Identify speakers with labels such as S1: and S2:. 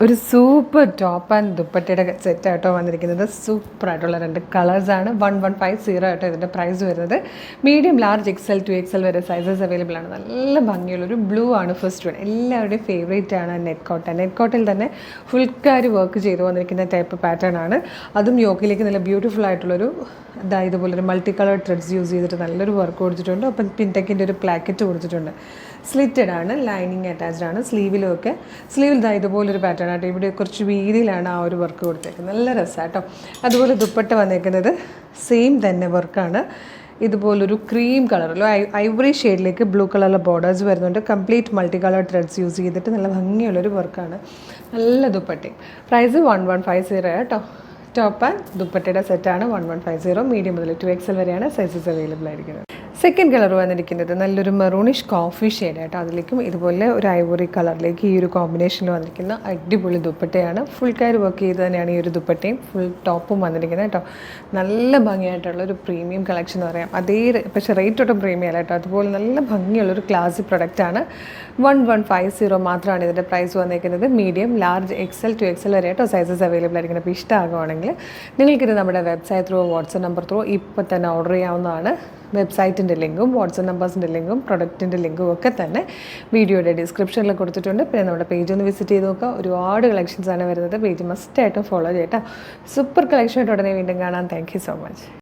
S1: ഒരു super top and ദുപ്പട്ടയുടെ സെറ്റായിട്ടോ വന്നിരിക്കുന്നത്. സൂപ്പറായിട്ടുള്ള 2 കളേഴ്സാണ്. 1150 ആയിട്ടോ ഇതിൻ്റെ പ്രൈസ് വരുന്നത്. Medium, large, XL to XL വരെ സൈസസ് അവൈലബിൾ ആണ്. നല്ല ഭംഗിയുള്ളൊരു ബ്ലൂ ആണ് ഫസ്റ്റ് വൺ. എല്ലാവരുടെയും ഫേവറേറ്റ് ആണ് നെറ്റ് കോട്ടൺ. നെറ്റ് കോട്ടണിൽ തന്നെ ഫുൾക്കാരി വർക്ക് ചെയ്ത് വന്നിരിക്കുന്ന ടൈപ്പ് പാറ്റേൺ ആണ്. അതും യോക്കിലേക്ക് നല്ല ബ്യൂട്ടിഫുൾ ആയിട്ടുള്ളൊരു ഇതുപോലൊരു മൾട്ടി കളർ ത്രെഡ്സ് യൂസ് ചെയ്തിട്ട് നല്ലൊരു വർക്ക് കൊടുത്തിട്ടുണ്ട്. അപ്പം പിൻടെക്കിൻ്റെ ഒരു പ്ലാക്കറ്റ് കൊടുത്തിട്ടുണ്ട്. സ്ലിറ്റഡ് ആണ്, ലൈനിങ് അറ്റാച്ച്ഡ് ആണ്. സ്ലീവിലൊക്കെ സ്ലീവിൽ ഇതുപോലൊരു പാറ്റേൺ ആട്ടോ. ഇവിടെ കുറച്ച് വീതിയിലാണ് ആ ഒരു വർക്ക് കൊടുത്തേക്കുന്നത്. നല്ല രസമാട്ടോ. അതുപോലെ ദുപ്പട്ട വന്നേക്കുന്നത് സെയിം തന്നെ വർക്കാണ്. ഇതുപോലൊരു ക്രീം കളറിലോ ഐവറി ഷെയ്ഡിലേക്ക് ബ്ലൂ കളറിലെ ബോർഡേഴ്സ് വരുന്നുണ്ട്. Complete multi colour threads use ചെയ്തിട്ട് നല്ല ഭംഗിയുള്ളൊരു വർക്കാണ്. നല്ല ദുപ്പട്ടയും. പ്രൈസ് 1150 കേട്ടോ. ടോപ്പ് ആൻഡ് ദുപ്പട്ടയുടെ സെറ്റാണ് 1150. മീഡിയം മുതൽ 2XL വരെയാണ് സൈസസ് അവൈലബിൾ ആയിരിക്കുന്നത്. സെക്കൻഡ് കളർ വന്നിരിക്കുന്നത് നല്ലൊരു മെറൂണിഷ് കോഫി ഷെയ്ഡ് ആയിട്ട് അതിലേക്കും ഇതുപോലെ ഒരു ഐവറി കളറിലേക്ക് ഈ ഒരു കോമ്പിനേഷനിൽ വന്നിരിക്കുന്ന അടിപൊളി ദുപ്പട്ടയാണ്. ഫുൾ കയർ വർക്ക് ചെയ്ത് തന്നെയാണ് ഈ ഒരു ദുപ്പട്ടയും ഫുൾ ടോപ്പും വന്നിരിക്കുന്നത് കേട്ടോ. നല്ല ഭംഗിയായിട്ടുള്ള ഒരു പ്രീമിയം കളക്ഷൻ എന്ന് പറയാം. പക്ഷേ റേറ്റ് ഒട്ടും പ്രീമിയം അല്ല കേട്ടോ. അതുപോലെ നല്ല ഭംഗിയുള്ളൊരു ക്ലാസി പ്രൊഡക്റ്റാണ്. 1150 മാത്രമാണ് ഇതിൻ്റെ പ്രൈസ് വന്നിരിക്കുന്നത്. Medium, large, XL to XL വരെ കേട്ടോ സൈസസ് അവൈലബിൾ ആയിരിക്കുന്നത്. അപ്പോൾ ഇഷ്ടമാകുവാണെങ്കിൽ നിങ്ങൾക്കിത് നമ്മുടെ website through, WhatsApp number through ഇപ്പോൾ തന്നെ ഓർഡർ ചെയ്യാവുന്നതാണ്. വെബ്സൈറ്റിൻ്റെ ലിങ്കും വാട്സപ്പ് നമ്പേഴ്സിൻ്റെ ലിങ്കും പ്രൊഡക്റ്റിൻ്റെ ലിങ്കും ഒക്കെ തന്നെ വീഡിയോയുടെ ഡിസ്ക്രിപ്ഷനിൽ കൊടുത്തിട്ടുണ്ട്. പിന്നെ നമ്മുടെ പേജ് ഒന്ന് വിസിറ്റ് ചെയ്ത് നോക്കുക. ഒരുപാട് കളക്ഷൻസാണ് വരുന്നത്. പേജ് മസ്റ്റായിട്ടും ഫോളോ ചെയ്യട്ടോ. സൂപ്പർ കളക്ഷനായിട്ട് ഉടനെ വീണ്ടും കാണാം. Thank you so much.